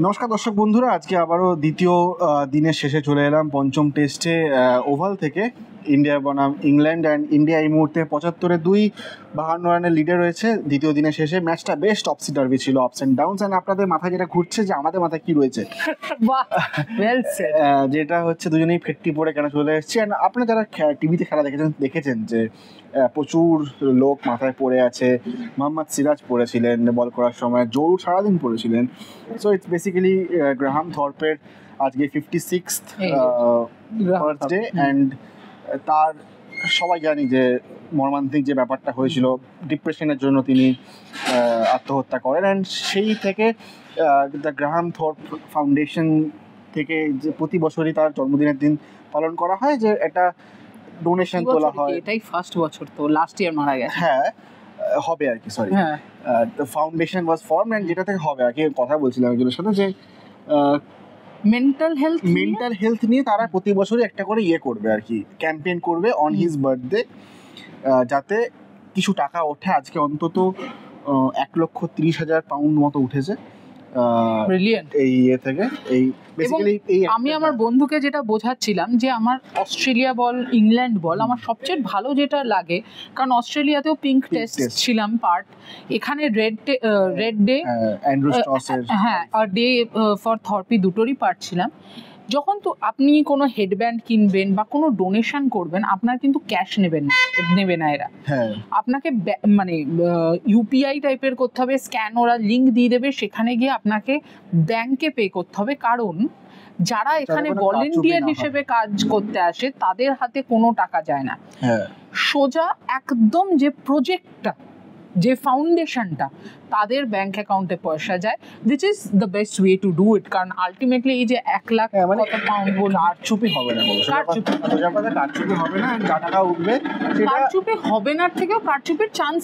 নমস্কার দর্শক বন্ধুরা, আজকে আবারও দ্বিতীয় দিনের শেষে চলে এলাম পঞ্চম টেস্টে ওভাল থেকে। ইন্ডিয়া বনাম ইংল্যান্ড, অ্যান্ড ইন্ডিয়া এই মুহূর্তে 75-2 52 রানের লিডে রয়েছে। দ্বিতীয় দিনের শেষে ম্যাচটা বেশ টপসি ডার্বি ছিল, আপস অ্যান্ড ডাউনস। অ্যান্ড আপনাদের মাথায় যেটা ঘুরছে যে আমাদের মাথায় কি রয়েছে, যেটা হচ্ছে দুজনেই ফেটটি পড়ে কেন চলে এসেছি। অ্যান্ড আপনারা যারা টিভিতে খেলা দেখেছেন যে প্রচুর লোক মাথায় পড়ে আছে। মোহাম্মদ সিরাজ পড়েছিলেন বল করার সময়, জোর সারাদিন পড়েছিলেন। সো ইটস বেসিক্যালি গ্রাহাম থর্পের আজকে 56th বার্থডে, অ্যান্ড তার সবাই জানি যে মর্মান্তিক যে ব্যাপারটা হয়েছিল, ডিপ্রেশনের জন্য তিনি আত্মহত্যা করেন। অ্যান্ড সেই থেকে দ্য গ্রাহাম থর্প ফাউন্ডেশন থেকে যে প্রতি বছরই তার জন্মদিনের দিন পালন করা হয়, যে এটা ডোনেশন তোলা হয়। এটাই ফার্স্ট বছর, তো লাস্ট ইয়ার মারা গেছে। হ্যাঁ, হবে আর কি, sorry. The foundation was form, and যেটা থেকে হবে আর কি। কথা বলছিলাম একজনের সাথে যে মেন্টাল হেলথ নিয়ে তারা প্রতি বছরই একটা করে করবে আর কি, ক্যাম্পেইন করবে অন হিজ বার্থডে, যাতে কিছু টাকা ওঠে। আজকে অন্তত 1,30,000 পাউন্ড মতো উঠেছে এই থেকে। এই বেসিক্যালি আমি আমার বন্ধুকে যেটা বোঝাচ্ছিলাম যে আমার অস্ট্রেলিয়া বল ইংল্যান্ড বল আমার সবচেয়ে ভালো যেটা লাগে, কারণ অস্ট্রেলিয়াতেও পিঙ্ক টেস্ট ছিলাম পার্ট, এখানে রেড ডে অ্যান্ড্রু স্টসের, হ্যাঁ, আর ডে ফর থর্পি দুটোরই পার্ট ছিলাম। যখন তো আপনি কোনো হেডব্যান্ড কিনবেন বা কোনো ডোনেশন করবেন, আপনার কিন্তু ক্যাশ নেবে না এরা। আপনাকে মানে ইউপিআই টাইপের করতে হবে, স্ক্যান ওরা লিঙ্ক দিয়ে দেবে, সেখানে গিয়ে আপনাকে ব্যাংকে পে করতে হবে। কারণ যারা এখানে ভলেন্টিয়ার হিসেবে কাজ করতে আসে তাদের হাতে কোনো টাকা যায় না, সোজা একদম যে প্রজেক্টটা, যে ফাউন্ডেশনটা, তাদের ব্যাংক অ্যাকাউন্টে পয়সা যায়, which is the best way to do it। কারণ আলটিমেটলি এই যে 1 লাখ পাউন্ড কারচুপি হবে না, কারচুপি হবে না, যা টাকা উঠবে কারচুপি হবে না, থেকেও কারচুপির চান্স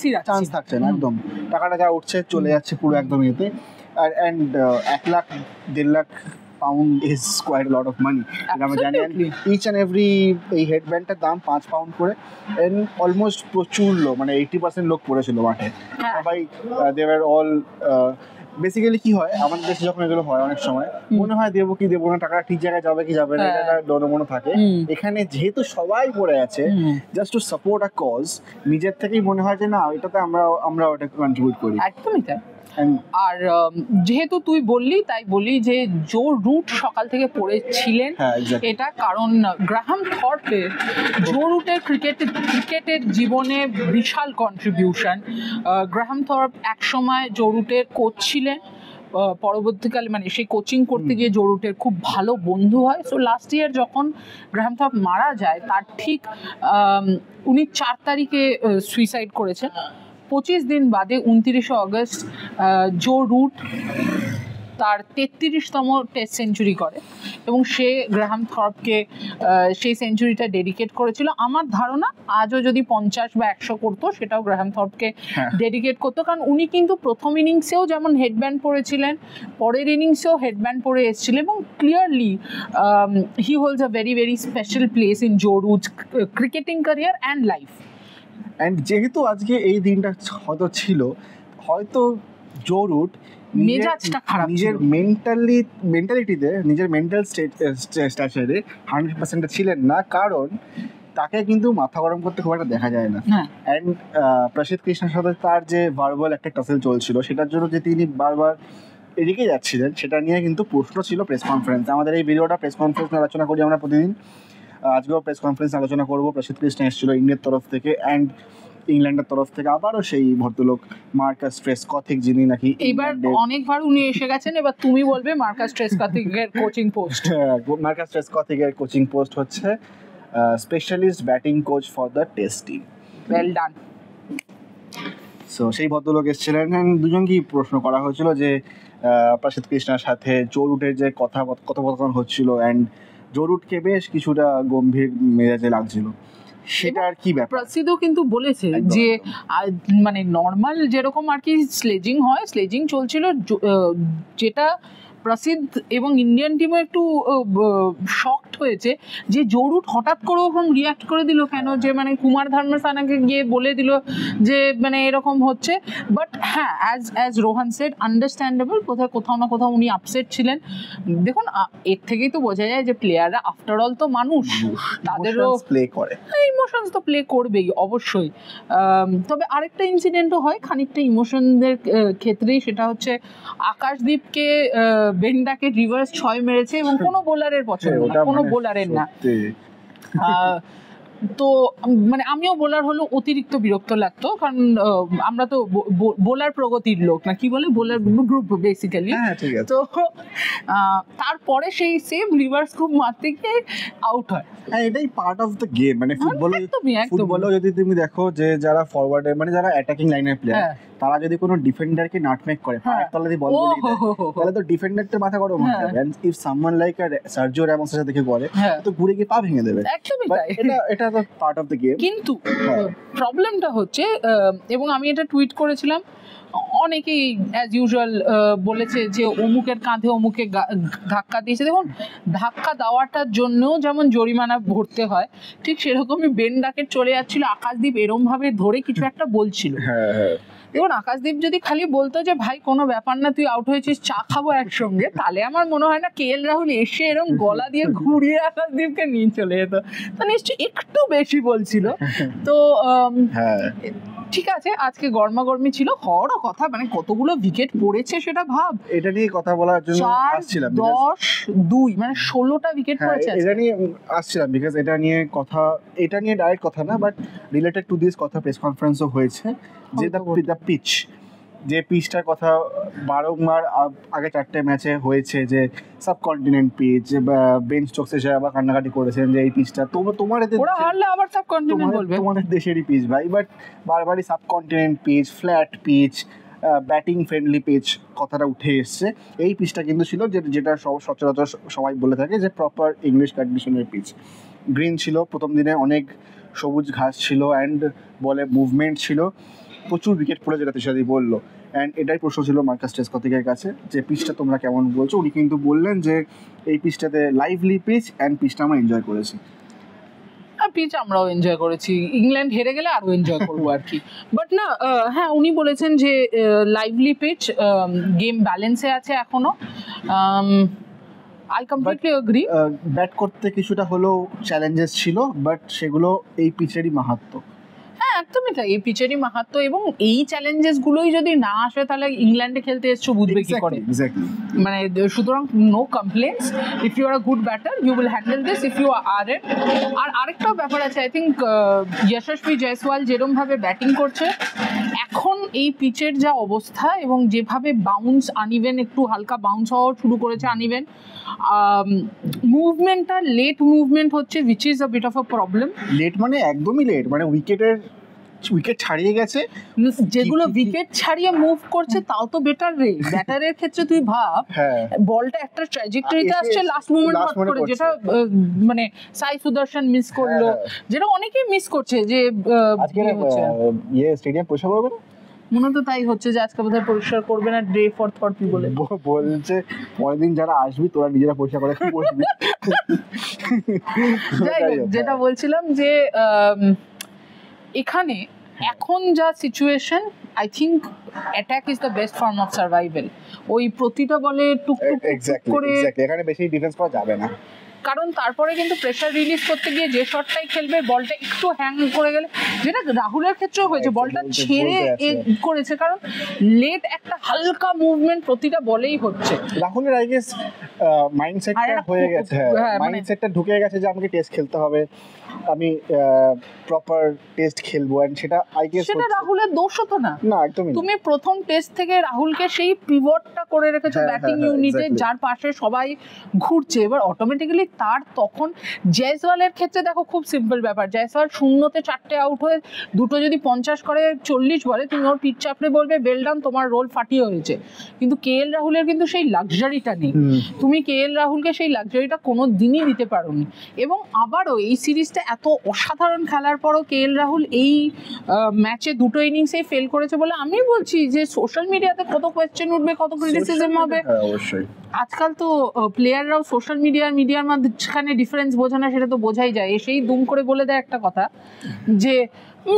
থাকছে না একদম। টাকাটা যা উঠছে চলে যাচ্ছে পুরো একদম এতে। And 1 lakh 1.5 lakh pound is quite lot of money, আমরা জানি। ইচ অ্যান্ড এভরি এই হেডব্যান্ডটার দাম 5 পাউন্ড করে। এন্ড অলমোস্ট প্রচুর লোক, মানে 80% লোক পড়েছিল মাঠে। সবাই দেওয়ার অল বেসিক্যালি কি হয় আমাদের দেশে যখন এগুলো হয়, অনেক সময় মনে হয় দেবো কি দেবো না, টাকা ঠিক জায়গায় যাবে কি যাবে না, এটা ডরমনে থাকে। এখানে যেহেতু সবাই পড়ে আছে just to support a cause, নিজের থেকেই মনে হয় যে না, এটাতে আমরা ওটা কন্ট্রিবিউট করি। একদমই তাই। আর যেহেতু তুই বললি তাই বলি যে জো রুট সকাল থেকে পড়েছিলেন, এটা কারণ গ্রাহাম থর্পের জো রুটের ক্রিকেটের জীবনে বিশাল কন্ট্রিবিউশন। গ্রাহাম থর্প একসময় জো রুটের কোচ ছিলেন, পরবর্তীকালে মানে সেই কোচিং করতে গিয়ে জো রুটের খুব ভালো বন্ধু হয়। সো লাস্ট ইয়ার যখন গ্রাহাম থর্প মারা যায়, তার ঠিক উনি 4 তারিখে সুইসাইড করেছেন। 25 দিন বাদে 29 অগস্ট জো রুট তার 33তম টেস্ট সেঞ্চুরি করে, এবং সে গ্রাহাম থর্পকে সেই সেঞ্চুরিটা ডেডিকেট করেছিল। আমার ধারণা আজও যদি 50 বা 100 করতো, সেটাও গ্রাহাম থর্পকে ডেডিকেট করতো, কারণ উনি কিন্তু প্রথম ইনিংসেও যেমন হেডব্যান্ড পরেছিলেন, পরের ইনিংসেও হেডব্যান্ড পরে এসেছিলেন, এবং clearly he holds a very very special place in Joe Root's cricketing career and life. And যেহেতু আজকে এই দিনটা হয়তো ছিল, হয়তো জো রুট নিজের মেন্টালিটিতে, নিজের মেন্টাল স্ট্যাচারে 100% ছিলেন না, কারণ তাকে কিন্তু মাথা গরম করতে খুব একটা দেখা যায় না। অ্যান্ড প্রসিদ্ধ কৃষ্ণের সাথে তার যে ভার্বাল একটা টাসেল চলছিল, সেটার জন্য যে তিনি বারবার এদিকে যাচ্ছিলেন, সেটা নিয়ে কিন্তু প্রশ্ন ছিল প্রেস কনফারেন্স। আমাদের এই ভিডিওটা প্রেস কনফারেন্স আলোচনা করি আমরা প্রতিদিন, আজকেও প্রেস কনফারেন্স আলোচনা করবো। প্রসিদ্ধ কৃষ্ণ এসেছিল ইন্ডিয়ার তরফ থেকে, অ্যান্ড ইংল্যান্ডের তরফ থেকে আবারও সেই ভদ্রলোক মার্কাস ট্রেসকথিক, যিনি নাকি এবার অনেকবার উনি এসে গেছেন। এবার তুমি বলবে মার্কাস ট্রেসকথিকের কোচিং পোস্ট। মার্কাস ট্রেসকথিকের কোচিং পোস্ট হচ্ছে specialist batting coach for the test team. Well done. So সেই ভদ্রলোক এসেছিলেন। দুজনকেই প্রশ্ন করা হয়েছিল যে প্রসিদ্ধ কৃষ্ণের সাথে জো রুটের যে কথোপকথন হচ্ছিল, অ্যান্ড জো রুটকে বেশ কিছুটা গম্ভীর মেজাজে লাগছিল। সেটা আর কি ব্যাপার, প্রসিদ্ধ কিন্তু বলেছে যে মানে নর্মাল যেরকম আর কি স্লেজিং হয়, স্লেজিং চলছিল, যেটা প্রসিদ্ধ এবং ইন্ডিয়ান টিমও একটু শকড হয়েছে যে জো রুট হঠাৎ করে ওরকম রিয়াক্ট করে দিল কেন, যে মানে কুমার ধর্মসানাকে গিয়ে বলে দিল যে মানে এরকম হচ্ছে। বাট হ্যাঁ, অ্যাজ রোহান সেড, আন্ডারস্ট্যান্ডেবল, কোথাও না কোথাও উনি আপসেট ছিলেন। দেখুন এর থেকেই তো বোঝা যায় যে প্লেয়াররা আফটার অল তো মানুষ, তাদেরও প্লে করে, ইমোশনস তো প্লে করবেই অবশ্যই। তবে আরেকটা ইনসিডেন্টও হয় খানিকটা ইমোশনদের ক্ষেত্রেই, সেটা হচ্ছে আকাশদীপকে বেন্ডাকে রিভার্স 6 মেরেছে এবং কোনো বোলারের পছন্দ না, কোনো বোলারের না। তো মানে আমিও বোলার হলো অতিরিক্ত বিরক্ত লাগতো, কারণ আমরা তো বোলার প্রগতির লোক না, কি বলে বোলার গ্রুপ বেসিক্যালি। তো তারপরে সেই সেম রিভার্স গ্রুপ মারতে গিয়ে আউট হয়। হ্যাঁ, এটাই পার্ট অফ দ্য গেম। মানে ফুটবলেও যদি তুমি দেখো যে যারা ফরওয়ার্ডে মানে যারা অ্যাটাকিং লাইনের প্লেয়ার, তারা যদি কোনো ডিফেন্ডারকে নাটমেক করে, পায়ের তলা দিয়ে বল বলি দেয়, তাহলে তো ডিফেন্ডারটা মাথা গরম হয়ে যাবে। And if someone like Sergio রামোসের সাথে করে, তো ঘুরে গিয়ে পা ভেঙে দেবে। এটা তো পার্ট অফ দ্য গেম। কিন্তু প্রবলেমটা হচ্ছে, এবং আমি এটা টুইট করেছিলাম, অনেকেই অ্যাজ ইউজুয়াল বলেছে যে অমুকের কাঁধে অমুকে ধাক্কা দিয়েছে। দেখুন, ধাক্কা দেওয়াটার জন্যও যেমন জরিমানা ভরতে হয়, ঠিক সেরকমই বেন্ডাকে চলে যাচ্ছিল, আকাশদীপ এরম ভাবে ধরে কিছু একটা বলছিল। দেখুন, আকাশদীপ যদি খালি বলতো যে ভাই কোনো ব্যাপার না, তুই আউট হয়েছিস, চা খাবো একসঙ্গে, তাহলে আমার মনে হয় না KL রাহুল এসে এরকম গলা দিয়ে ঘুরিয়ে আকাশদীপকে নিয়ে চলে যেত। তো নিশ্চয়ই একটু বেশি বলছিল। তো ঠিক আছে, আজকে গরমাগরমি ছিল, হওয়ারও কথা, মানে কতগুলো উইকেট পড়েছে সেটা ভাব। এটা নিয়ে কথা বলার জন্য আসছিলাম, 10-2 মানে 16টা উইকেট পড়েছে। এটা নিয়ে আসছিলাম বিকজ এটা নিয়ে ডাইরেক্ট কথা না, বাট রিলেটেড টু দিস কথা প্রেস কনফারেন্সও হয়েছে যে দ্য পিচ, যে পিচটার কথা বারংবার আগে 4টে ম্যাচে হয়েছে, যে সাবকন্টিনেন্ট পিচ, বেন স্টোকস এসে আবার কান্নাকাটি করেছেন যে এই পিচটা তোমাদের দেশেরই পিচ ভাই, বাট বারবারই subcontinent pitch, flat pitch, batting friendly pitch কথাটা উঠে এসছে। এই পিচটা কিন্তু ছিল যেটা সচরাচর সবাই বলে থাকে যে প্রপার ইংলিশ কন্ডিশনের পিচ। গ্রিন ছিল, প্রথম দিনে অনেক সবুজ ঘাস ছিল, অ্যান্ড বলে মুভমেন্ট ছিল, প্রচুর উইকেট পড়ে, যেটা তিশাদি বললো। অ্যান্ড এটাই প্রশ্ন ছিল মার্কাস ট্রেসকথিকের কাছে যে পিচটা তোমরা কেমন বলছো। উনি কিন্তু বললেন যে এই পিচটাতে লাইভলি পিচ, অ্যান্ড পিচটা আমরা এনজয় করেছি। পিচ আমরাও এনজয় করেছি, ইংল্যান্ড হেরে গেলে আরও এনজয় করবো আর কি। বাট না, হ্যাঁ, উনি বলেছেন যে লাইভলি পিচ, গেম ব্যালেন্সে আছে এখনো। I completely agri. ব্যাট করতে কিছুটা হলেও চ্যালেঞ্জেস ছিল, বাট সেগুলো এই পিচেরই মাহাত্ম্য। একদমই তাই, এই পিচেরই মাহাত্ম্য, এবং এই চ্যালেঞ্জেস গুলোই যদি না আসে তাহলে ইংল্যান্ডে খেলতে এসছো বুঝবে কি করে। মানে সুতরাং no complaints, if you are a good batter you will handle this, if you are it. আর আরেকটাও ব্যাপার আছে, আই থিঙ্ক যশস্বী জয়সওয়াল যেরকম ভাবে ব্যাটিং করছে এখন এই পিচের যা অবস্থা, এবং যেভাবে বাউন্স আনইভেন, একটু হালকা বাউন্স হওয়া শুরু করেছে আনইভেন, মুভমেন্টটা লেট মুভমেন্ট হচ্ছে, which is a bit of a problem. Late মানে একদমই লেট, মানে উইকেট ছাড়িয়ে গেছে, যেগুলো উইকেট ছাড়িয়ে মুভ করছে তাও তো বেটার রে। ব্যাটারের ক্ষেত্রে তুই ভাব, বলটা একটা ট্র্যাজেক্টরিতে আসছে, লাস্ট মোমেন্ট হট করে, যেটা মানে সাই সুদর্শন মিস করলো, যেটা অনেকেই মিস করছে। যে স্টেডিয়াম পরিষ্কার করবে না, মনে তো তাই হচ্ছে যে আজকে বোধহয় পরিষ্কার করবে না, ডে ফর থট বলে বলছে পরের দিন যারা আসবি তোরা নিজেরা পরিষ্কার করে বসবি। যেটা বলছিলাম যে এখানে এখন যা situation, I think attack is the best form of survival. ওই প্রতিটা বলে টুকটুক করে, এখানে বেশি ডিফেন্স করা যাবে না, কারণ তারপরে কিন্তু প্রেসার রিলিজ করতে গিয়ে যে শটটাই খেলবে, বলটা একটু হ্যাং করে গেলে, যেটা রাহুলের ক্ষেত্রেও হয়েছে, বলটা ছেড়ে করেছে, কারণ লেট একটা হালকা মুভমেন্ট প্রতিটা বলেই হচ্ছে। রাহুলের আই গেস মাইন্ডসেটটা হয়ে গেছে, মাইন্ডসেটটা ঢুকে গেছে যে আমাকে টেস্ট খেলতে হবে, আমি প্রপার টেস্ট খেলবো, এন্ড সেটা আই গেস সেটা রাহুলের দোষ হতো না, একদমই। তুমি প্রথম টেস্ট থেকে রাহুলকে সেই পিভটটা করে রেখেছো ব্যাটিং ইউনিটে, যার পাশে সবাই ঘুরছে, এবার অটোমেটিক্যালি তার তখন জয়সওয়ালের ক্ষেত্রে দেখো খুব সিম্পল ব্যাপার, জয়সওয়াল 0-তে 4টে আউট হয়ে 2টো যদি 50 করে 40 বলে, তুমি ওর পিচ চাপড়ে বলবে ওয়েল ডান, তোমার রোল ফাটিয়ে হয়েছে। কিন্তু KL রাহুলের কিন্তু সেই লাক্সারিটা নেই, তুমি KL রাহুলকে সেই লাক্সারিটা কোনো দিনই দিতে পারোনি। এবং আবারও এই সিরিজটা এত অসাধারণ খেলার পরও KL রাহুল এই ম্যাচে 2টো ইনিংসেই ফেল করেছে বলে আমি বলছি যে সোশ্যাল মিডিয়াতে কত কোয়েশ্চেন উঠবে, কত ক্রিটিসিজম হবে। অবশ্যই আজকাল তো প্লেয়াররাও সোশ্যাল মিডিয়ার মাঝখানে ডিফারেন্স বোঝে না সেটা তো বোঝাই যায়। এসেই দুম করে বলে দেয় একটা কথা যে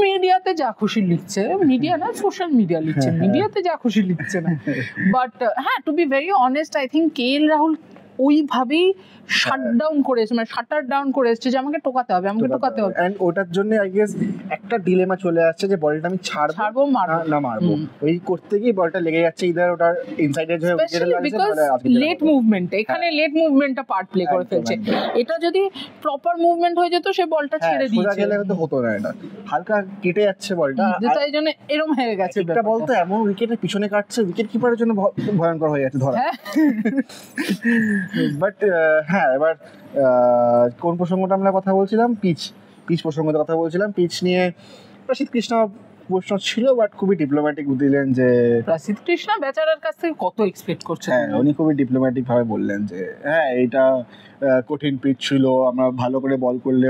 মিডিয়াতে যা খুশি লিখছে, মিডিয়া না সোশ্যাল মিডিয়া লিখছে, মিডিয়াতে যা খুশি লিখছে না। বাট হ্যাঁ, to be very honest, I think KL Rahul ওইভাবেই শাটডাউন করে এসেছে, মানে শাটার ডাউন করে এসেছে যে আমাকে টোকাতে হবে, আমাকে টোকাতে হবে। এন্ড ওটার জন্য আই গেস একটা ডিলেমা চলে আসছে যে বলটা আমি ছাড়বো না মারবো, ওই করতে গিয়ে বলটা লেগে যাচ্ছে ইদার ওটার ইনসাইড এজ হয়ে উইকেটে লাগছে। লেট মুভমেন্ট, এখানে লেট মুভমেন্টটা পার্ট প্লে করে ফেলছে। এটা যদি প্রপার মুভমেন্ট হয়ে যেত সে বলটা ছেড়ে দিয়েছে, সোজা গেলে হতো না, এটা হালকা কেটে যাচ্ছে বলটা, তাই জন্য এরকম হয়ে গেছে। এটা বলতো এমন উইকেটের পিছনে কাটছে, উইকেট কিপারের জন্য ভয়ঙ্কর হয়ে যাচ্ছে ধরা। বাট হ্যাঁ, এবার কোন প্রসঙ্গটা আমরা কথা বলছিলাম? পিচ প্রসঙ্গটা কথা বলছিলাম। পিচ নিয়ে প্রসিদ্ধ কৃষ্ণ প্রশ্ন ছিল, বাট খুবই ডিপ্লোম্যাটিক দিলেন যে প্রসিদ্ধ কৃষ্ণ বেচারার কাছ থেকে কত এক্সপেক্ট করছেন। হ্যাঁ, উনি খুবই ডিপ্লোম্যাটিক ভাবে বললেন যে হ্যাঁ এটা কঠিন পিচ ছিল, আমরা ভালো করে বল করলে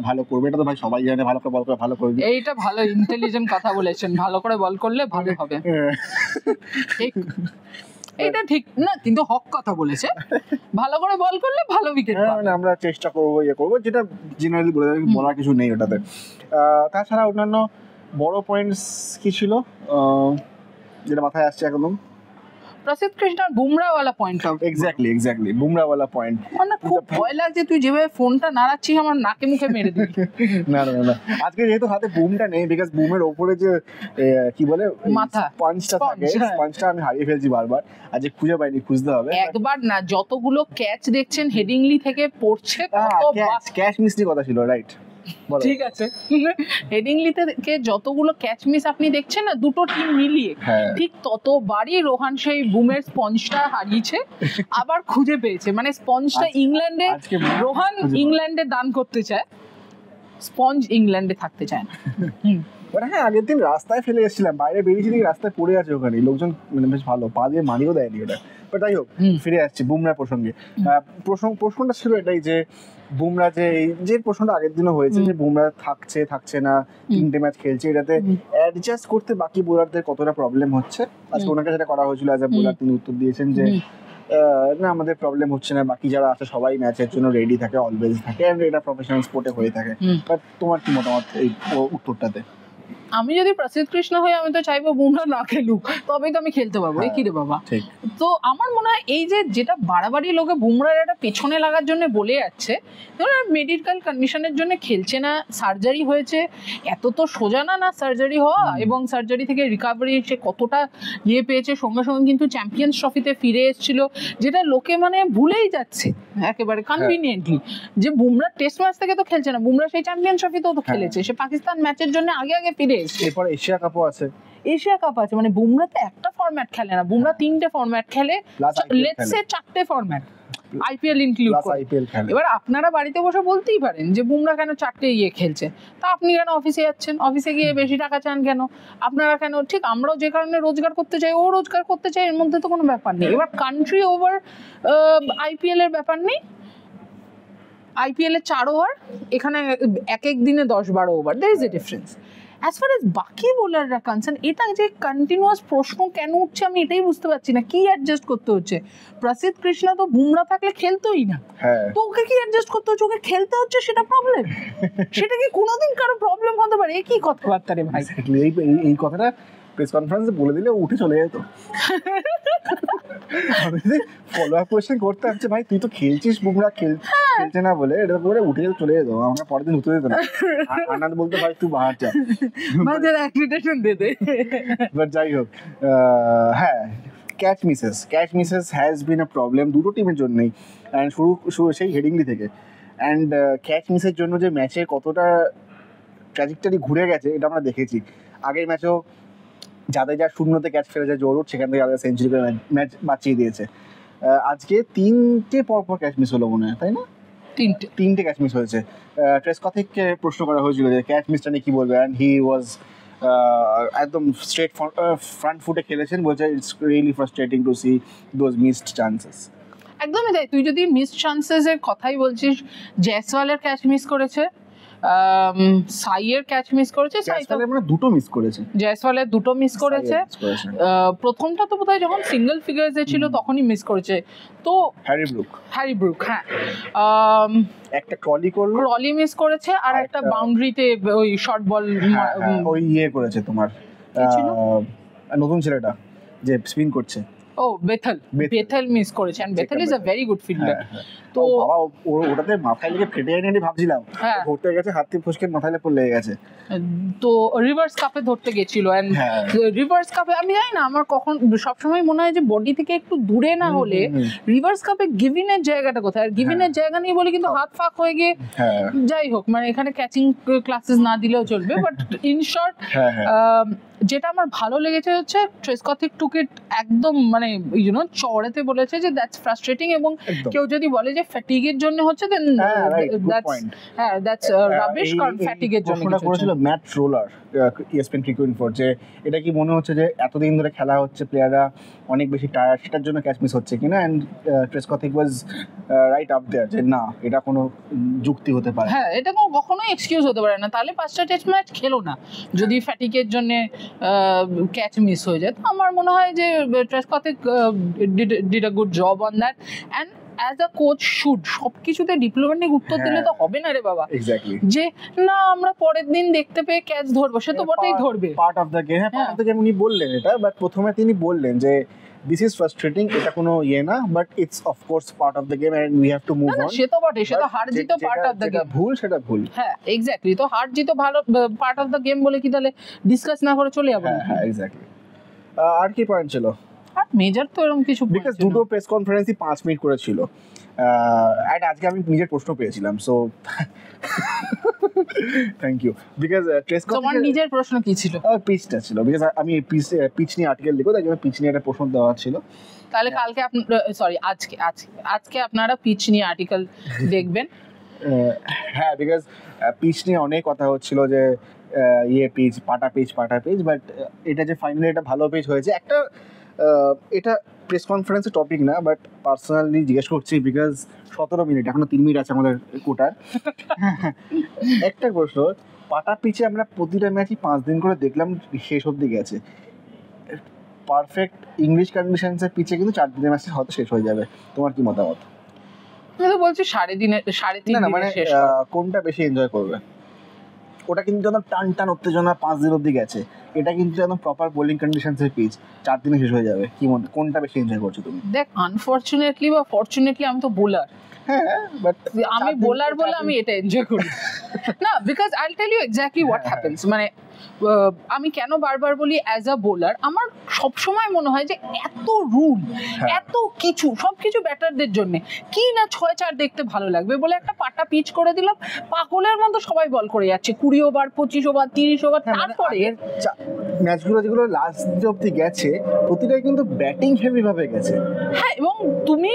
ভালো করবে, এটা তো ভাই সবাই জানে, ভালো করে বল করে ভালো করবে। এইটা ভালো ইন্টেলিজেন্ট কথা বলেছেন, ভালো করে বল করলে ভালো হবে। ঠিক, এটা ঠিক না, কিন্তু হক কথা বলেছে, ভালো করে বল করলে ভালো উইকেট পাবে। আমরা চেষ্টা করবো, করবো, যেটা জেনারেলি বলার কিছু নেই ওটাতে। তাছাড়া অন্যান্য বড় পয়েন্টস কি ছিল যেটা মাথায় আসছে একদম? প্রসিদ্ধ কৃষ্ণার বুমরাওয়ালা পয়েন্ট আউট। এক্স্যাক্টলি বুমরাওয়ালা পয়েন্ট। আমার খুব ভয় লাগছে, তুই যেভাবে ফোনটা নাড়াচ্ছিস আমার নাকে মুখে মেরে দিবি। না আজকে যেহেতু হাতে বুমটা নেই, বিকজ বুমের ওপরে যে কি বলে মাথা পাঞ্চটা থাকে, পাঞ্চটা আমি হারিয়ে ফেলছি বারবার, আজকে খুঁজে পাইনি, খুঁজতে হবে। একবার না, যতগুলো ক্যাচ দেখছেন হেডিংলি থেকে পড়ছে, ক্যাচ মিসলি কথা ছিল, রাইট? ঠিক আছে, হেডিংলি থেকে যতগুলো ক্যাচ মিস আপনি দেখছেন না, দুটো টিম মিলিয়ে ঠিক ততবারই রোহান সেই বুমের স্পঞ্জটা হারিয়েছে, আবার খুঁজে পেয়েছে। মানে স্পঞ্জটা ইংল্যান্ডে, রোহান ইংল্যান্ডে দান করতে চায়, স্পঞ্জ ইংল্যান্ডে থাকতে চায় না। হ্যাঁ, আগের দিন রাস্তায় ফেলে এসেছিলাম, বাইরে বেরিয়েছি, রাস্তায় পড়ে আছে, ওখানে লোকজন মানে বেশ ভালো পা দিয়ে মারিও দেয়নি ওটা। বাট যাই হোক, ফিরে আসছি বুমরার প্রসঙ্গে। প্রশ্নটা ছিল এটাই যে বুমরা যে প্রশ্নটা আগের দিনও হয়েছে যে বুমরা থাকছে না, 3টে ম্যাচ খেলছে, এটাতে অ্যাডজাস্ট করতে বাকি বোলারদের কতটা প্রবলেম হচ্ছে। আজকে ওনাকে যেটা করা হয়েছিল অ্যাজ এ বোলার, তিনি উত্তর দিয়েছেন যে না, আমাদের প্রবলেম হচ্ছে না, বাকি যারা আছে সবাই ম্যাচের জন্য রেডি থাকে, অলওয়েজ থাকে, এন্ড এটা প্রফেশনাল স্পোর্টে হয়ে থাকে। বাট তোমার কি মতামত এই উত্তরটাতে? আমি যদি প্রসিদ্ধ কৃষ্ণ হই, আমি তো চাইবো বুমরা না খেলুক, তবেই তো আমি খেলতে পারবো। এই কি রে বাবা। তো আমার মনে হয় এই যেটা বাড়াবাড়ি লোকে বুমরার একটা পেছনে লাগার জন্য বলে যাচ্ছে, মেডিকেল কন্ডিশনের জন্য খেলছে না, সার্জারি হয়েছে, এত তো সোজা না সার্জারি হওয়া, এবং সার্জারি থেকে রিকভারি সে কতটা পেয়েছে, সঙ্গে সঙ্গে কিন্তু চ্যাম্পিয়ন্স ট্রফিতে ফিরে এসেছিল, যেটা লোকে মানে ভুলেই যাচ্ছে একেবারে কনভিনিয়েন্টলি, যে বুমরা টেস্ট ম্যাচ থেকে তো খেলছে না, বুমরা সেই চ্যাম্পিয়ন্স ট্রফিতেও তো খেলেছে, সে পাকিস্তান ম্যাচের জন্য আগে ফিরে এসেছে। এরপর এশিয়া কাপও আছে, এশিয়া কাপ আছে, মানে বুমরা তো একটা ফরম্যাট খেলে না, বুমরা 3টে ফরম্যাট খেলে, লেটস সে 4টে ফরম্যাট, আইপিএল ইনক্লুড করে। এবার আপনারা বাড়িতে বসে বলতেই পারেন যে বুমরা কেন 4টে খেলছে, তা আপনি কেন অফিসে যাচ্ছেন, অফিসে গিয়ে বেশি টাকা চান কেন, আপনারা কেন, ঠিক আমরাও যে কারণে রোজগার করতে চাই, ও রোজগার করতে চাই, এর মধ্যে তো কোনো ব্যাপার নেই। এবার কান্ট্রি ওভার আইপিএল এর ব্যাপার নেই, আইপিএল এ 4 ওভার, এখানে এক দিনে 10-12 over, there is a difference. As far as বাকি বোলাররা কনসার্ন, এটা যে কন্টিনিউয়াস প্রশ্ন কেন উঠছে আমি এটাই বুঝতে পারছি না, কি অ্যাডজাস্ট করতে হচ্ছে? প্রসিদ্ধ কৃষ্ণ তো বুমরা থাকলে খেলতোই না, তো ওকে কি অ্যাডজাস্ট করতে হচ্ছে, ওকে খেলতে হচ্ছে, সেটা প্রবলেম? সেটা কি কোনোদিন কারো প্রবলেম হতে পারে? কি কথাবার্তা রে ভাই। এই কথাটা প্রেস কনফারেন্সে বলে দিলে উঠে চলে যেত। ফলো আপ কোয়েশ্চেন করতে হচ্ছে, ভাই তুই তো খেলছিস, বুমরা খেলছে না বলে, এটা করে উঠে চলে যেত, আমাকে পরের দিন উঠতে দিত না। আনন্দ বলতে ভাই তুই বাহার যা, আমাদের অ্যাক্রিডিটেশন দে দে। বাট যাই হোক, হ্যাঁ, catch Mrs has been a problem দুটো টিমের জন্যই, অ্যান্ড শুরু সেই হেডিংলি থেকে। অ্যান্ড ক্যাচ মিসের জন্য যে ম্যাচে কতটা ট্র্যাজেক্টরি ঘুরে গেছে এটা আমরা দেখেছি। আগের ম্যাচেও জাদেজা 0তে ক্যাচ ফেলেছে জরুর, সেখান থেকে জাদেজা সেঞ্চুরি করে ম্যাচ বাঁচিয়ে দিয়েছে। আজকে 3টে পরপর ক্যাচ মিস হলো মনে হয়, তাই না? 3টে ক্যাচ মিস হয়েছে। ট্রেস কথিককে প্রশ্ন করা হয়েছিল যে ক্যাচ মিসটা নিয়ে কি বলবে, অ্যান্ড হি ওয়াজ একদম স্ট্রেট ফ্রন্ট ফুটে খেলেছেন, বলছে it's really frustrating to see those missed chances. একদমই তাই, তুই যদি মিসড চান্সেস এর কথাই বলছিস, জয়সওয়ালের ক্যাচ মিস করেছে, সাইয়ের ক্যাচ মিস করেছে, দুটো মিস করেছে, জয়সওয়ালের দুটো মিস করেছে। প্রথমটা তো বোধহয় যখন সিঙ্গেল ফিগার্সে ছিল তখনই মিস করেছে। তো হ্যারি ব্রুক হ্যাঁ একটা ক্রলি মিস করেছে, আর একটা বাউন্ডারিতে ওই শর্ট বল ওই করেছে তোমার নতুন ছেলেটা যে স্পিন করছে, বেথেল মিস করেছে, and Bethell is a very good fielder. তো বাবা ওটাতে মাথায় লেগে ফেটে যায়নি ভাবছিলাম, ধরতে গেছে হাত থেকে ফসকে মাথায় লেগে গেছে। তো রিভার্স কাপে ধরতে গেছিল, এন্ড রিভার্স কাপে আমি জানি না, আমার কখন সবসময় মনে হয় যে বডি থেকে একটু দূরে না হলে রিভার্স কাপে গিভিনের জায়গাটা কোথায়, আর গিভিনের জায়গা নেই বলে কিন্তু হাত ফাঁক হয়ে গিয়ে, যাই হোক মানে এখানে ক্যাচিং ক্লাসেস না দিলেও চলবে, বাট ইন শর্ট যেটা আমার ভালো লেগেছে হচ্ছে ট্রেসকথিক টুক ইট একদম মানে চড়াতে বলেছে যে দ্যাটস ফ্রাস্ট্রেটিং, এবং কেউ যদি বলে যে ফ্যাটিগের জন্য হচ্ছে দেন দ্যাটস রাবিশ, কারণ ফ্যাটিগের জন্য কিছু করেছিল ম্যাট রোলার ESPN Cricinfo যে এটা কি মনে হচ্ছে যে এতদিন ধরে খেলা হচ্ছে, প্লেয়াররা অনেক বেশি টায়ার্ড, সেটার জন্য ক্যাচ মিস হচ্ছে কিনা, এন্ড ট্রেসকথিক ওয়াজ রাইট আপ দেয়ার যে না এটা কোনো যুক্তি হতে পারে, হ্যাঁ এটা কখনোই এক্সকিউজ হতে পারে না। তাহলে 5টা টেস্ট ম্যাচ খেলো না যদি ফ্যাটিগের জন্য ক্যাচ মিস হয়ে যায়। তো আমার মনে হয় যে Trescothick did a good job on that, and as a coach should সবকিছুতে ডিপ্লোম্যাটিক উত্তর দিলে তো হবে না রে বাবা, যে না আমরা পরের দিন দেখতে পেয়ে ক্যাচ ধরবো, সে তো বটেই ধরবে, পার্ট অফ দ্য গেম। হ্যাঁ পার্ট অফ দ্য গেম উনি বললেন এটা, বাট প্রথমে তিনি বললেন যে this is frustrating, এটা কোনো না, but it's of course part of the game and we have to move on। সে তো বটে, সে তো হার জিতও পার্ট অফ দ্য গেম, সেটা ভুল হ্যাঁ এক্স্যাক্টলি। তো হার জিতও ভালো পার্ট অফ দ্য গেম বলে কি তাহলে ডিসকাস না করে চলে যাবো? হ্যাঁ এক্স্যাক্টলি। আর কি পয়েন্ট ছিল? আর মেজর তো এরকম কিছু, বিকজ দুটো প্রেস কনফারেন্সই 5 মিনিট করে ছিল, and আজকে আমি নিজের প্রশ্ন পেয়েছিলাম, সো থ্যাংক ইউ। বিকজ তোমার নিজের প্রশ্ন কি ছিল? পিচটা ছিল, বিকজ আমি পিচ নিয়ে আর্টিকেল লিখবো, তাই জন্য পিচ নিয়ে একটা প্রশ্ন দেওয়া ছিল। তাহলে কালকে আজকে আপনারা পিচ নিয়ে আর্টিকেল দেখবেন। হ্যাঁ বিকজ পিচ নিয়ে অনেক কথা হচ্ছিল যে পিচ পাটা পিচ, বাট এটা যে ফাইনালি এটা ভালো পিচ হয়েছে, একটা এটা প্রেস কনফারেন্সের টপিক না, বাট পার্সোনালি জিজ্ঞেস করছি বিকজ 17 মিনিট, এখনো 3 মিনিট আছে আমাদের কোটার। একটা প্রশ্ন, পাটা পিচে আমরা প্রতিটা ম্যাচই 5 দিন করে দেখলাম, শেষ অবধি গেছে, পারফেক্ট ইংলিশ কন্ডিশনসের পিচে কিন্তু 4 দিনের ম্যাচে হয়তো শেষ হয়ে যাবে। তোমার কি মতামত? আমি তো বলছি 3.5 দিনে মানে কোনটা বেশি এনজয় করবে? ওটা কিন্তু যখন টান উত্তেজনা 5 দিন অবধি গেছে, এটা কিন্তু একদম প্রপার বোলিং কন্ডিশনসের পিচ, 4 দিনে শেষ হয়ে যাবে, কি কোনটা বেশি এনজয় করছো তুমি? দেখ আনফরচুনেটলি বা ফরচুনেটলি আমি তো বোলার, বাট আমি বোলার বলে আমি এটা এনজয় করি না, because I will tell you exactly what happens. মানে আমি কেন বারবার বলি অ্যাজ আ বোলার, আমার সবসময় মনে হয় যে এত রুল, এত কিছু, সবকিছু ব্যাটারদের জন্য, কি না 6-4 দেখতে ভালো লাগবে বলে একটা পাটা পিচ করে দিলাম, পাগলের মতো সবাই বল করে যাচ্ছে 20 ওভার 25 ওভার 30 ওভার। তারপরে ম্যাচগুলো যেগুলো লাস্ট অবধি গেছে প্রতিটাই কিন্তু ব্যাটিং হেভি ভাবে গেছে। হ্যাঁ, এবং তুমি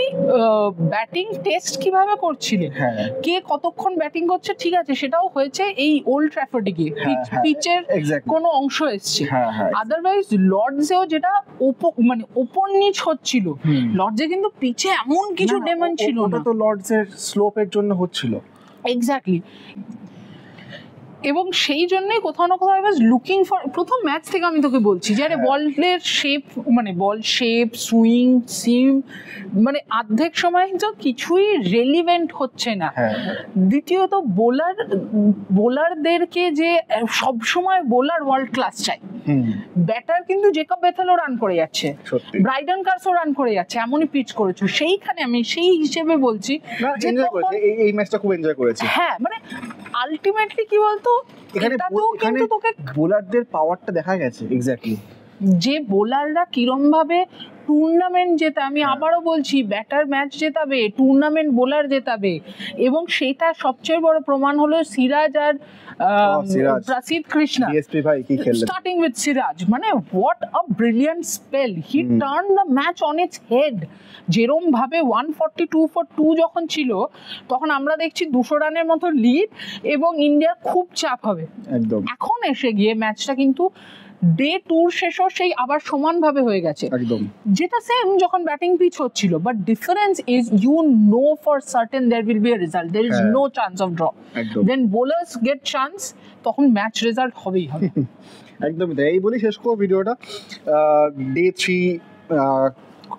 ব্যাটিং টেস্ট কিভাবে করছিলে, কে কতক্ষণ ব্যাটিং করছে, ঠিক আছে সেটাও হয়েছে এই ওল্ড ট্র্যাফোর্ডে গিয়ে, পিচের কোনো অংশ এসছে। আদারওয়াইজ লর্ডসেও যেটা মানে ওপর নিচ হচ্ছিল, লর্ডসে কিন্তু পিচে এমন কিছু ডেমান্ড ছিল না, তো লর্ডসের স্লোপের জন্য হচ্ছিল। এক্স্যাক্টলি, এবং সেই জন্যই কোথাও না কোথাও আই ওয়াজ লুকিং ফর, প্রথম ম্যাচ থেকে আমি তোকে বলছি যে আরে বলের শেপ, মানে বল শেপ, সুইং, সিম, মানে অর্ধেক সময় তো কিছুই রেলিভেন্ট হচ্ছে না। দ্বিতীয়ত বোলারদেরকে যে সব সময় বোলার ওয়ার্ল্ড ক্লাস চাই, ব্যাটার কিন্তু জেকব বেথেলও রান করে যাচ্ছে, ব্রাইডন কার্সও রান করে যাচ্ছে, এমনই পিচ করেছো। সেইখানে আমি সেই হিসেবে বলছি যে এই ম্যাচটা খুব এনজয় করেছি। হ্যাঁ, মানে আলটিমেটলি কি বলতো, এখানে তোকে বোলারদের পাওয়ারটা দেখা গেছে এক্স্যাক্টলি, যে বোলাররা কিরম ভাবে টুর্নামেন্ট জেতা, আমি আবারও বলছি ব্যাটার ম্যাচ জেতাবে, টুর্নামেন্ট বোলার জেতাবে, এবং সেটা সবচেয়ে বড় প্রমাণ হলো সিরাজ আর প্রসিদ্ধ কৃষ্ণা, স্টার্টিং উইথ সিরাজ। মানে what a brilliant spell, he turn the match on its head. যেরম ভাবে 142 for 2 যখন ছিল, তখন আমরা দেখছি 200 রানের মতো লিড এবং ইন্ডিয়ার খুব চাপ হবে। একদম। এখন এসে গিয়ে ম্যাচটা কিন্তু ডে টুর শেষও সেই আবার সমানভাবে হয়ে গেছে, একদম যেটা সেম যখন ব্যাটিং পিচ হচ্ছিল, but difference is you know for certain there will be a result, there is no chance of draw, then bowlers get chance, তখন ম্যাচ রেজাল্ট হবেই হবে। একদমই তাই। এই বলি শেষ করবো ভিডিওটা। ডে 3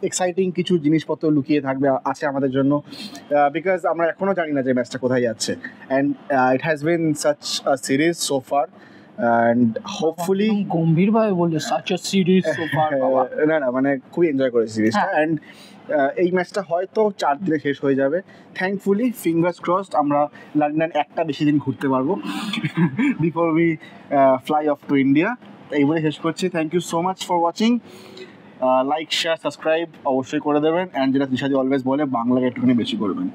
এক্সাইটিং কিছু জিনিসপত্র লুকিয়ে থাকবে আছে আমাদের জন্য, বিকজ আমরা এখনো জানি না যে ম্যাচটা কোথায় যাচ্ছে, and it has been such a series so far, and hopefully গম্ভীরভাবে বললে such a series so far, না মানে খুবই এনজয় করেছি সিরিজটা, অ্যান্ড এই ম্যাচটা হয়তো 4 দিনে শেষ হয়ে যাবে। থ্যাঙ্কফুলি, ফিঙ্গার্স ক্রসড, আমরা লন্ডন একটা বেশি দিন ঘুরতে পারবো before we fly off to India. এই বলে শেষ করছি। Thank you so much for watching. Like, share, subscribe অবশ্যই করে দেবেন, অ্যান্ড যেটা দিশাদি অলওয়েজ বলে, বাংলাকে একটুখানি বেশি করবেন।